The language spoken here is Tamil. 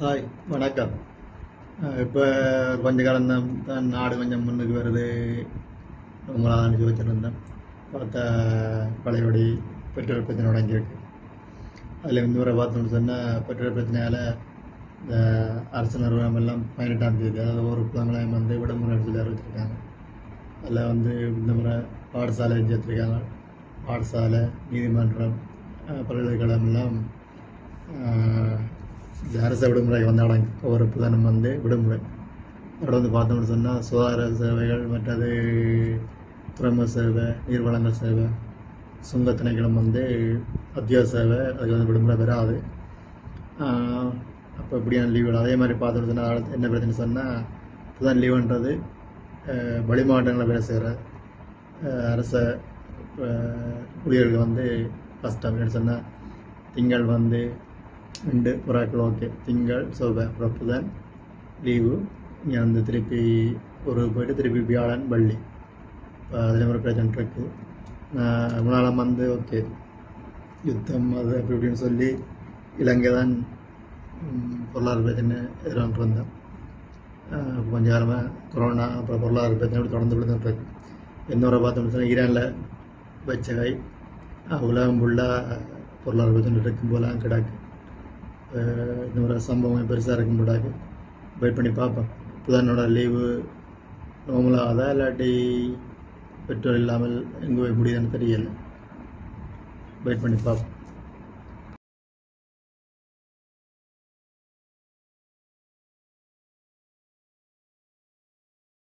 ஹாய், வணக்கம். இப்போ கொஞ்ச காலம் தான் நாடு கொஞ்சம் முன்னுக்கு வருது. உங்களால் அனுப்பிச்சி வச்சுருந்தேன். பார்த்தா பழையபடி பெட்ரோல் பிரச்சனை தொடங்கியிருக்கு. அதில் இன்னொரு பார்த்தோம்னு சொன்னால் பெட்ரோல் பிரச்சனையால் இந்த அரசு நிறுவனம் எல்லாம் 18ஆம் தேதி, அதாவது ஒரு புதன்கிழமை விடுமுறை சொல்லி அறிவிச்சிருக்காங்க. அதில் இந்த முறை பாடசாலை சேர்த்துருக்காங்க. பாடசாலை, நீதிமன்றம், பல்கலைக்கழகம் எல்லாம் இந்த அரச விடுமுறை வந்தாங்க. ஒவ்வொரு புதனும் விடுமுறை. அதோட பார்த்தோம்னு சொன்னால் சுகாதார சேவைகள், மற்றது துறைமுக சேவை, நீர்வளங்கள் சேவை, சுங்க திணைக்களம் அத்தியாவசிய சேவை, அதுக்கு விடுமுறை வராது. அப்போ இப்படியான லீவுகள் அதே மாதிரி பார்த்தோம்னு சொன்னால் என்ன பிரச்சனை சொன்னால், புதன் லீவுன்றது வெளி மாவட்டங்களில் வேலை செய்கிற அரச ஊழியர்களுக்கு கஷ்டம். என்ன சொன்னால் திங்கள் 2 புறாக்கள் ஓகே, திங்கள் செவ்வாய், அப்புறம் புதன் லீவு. இங்கே திருப்பி ஒரு போய்ட்டு திருப்பி வியாழன் வெள்ளி. இப்போ அதில் ஒரு பிரச்சனை இருக்குது. முன்னாலாம் ஓகே யுத்தம் அது அப்படி இப்படின்னு சொல்லி இலங்கை தான் பொருளாதார பிரச்சனை எதிர்கொண்டு வந்தேன். கொஞ்ச காலமாக கொரோனா, அப்புறம் பொருளாதார பிரச்சனை தொடர்ந்து விழுந்துருக்கு. இன்னொரு பார்த்தோம்னு சொன்னால் ஈரானில் வச்சவை உலகம் ஃபுல்லாக பொருளாதார பிரச்சனை இருக்கும் போலாம் கிடக்கு. இன்னொரு சம்பவம் பெருசாக இருக்கும் போடாது. வெயிட் பண்ணி பார்ப்போம். புதனோட லீவு நார்மலாக அதான், இல்லாட்டி பெட்ரோல் இல்லாமல் எங்கே போய் முடியுதுன்னு தெரியலை. வெயிட் பண்ணி பார்ப்போம்.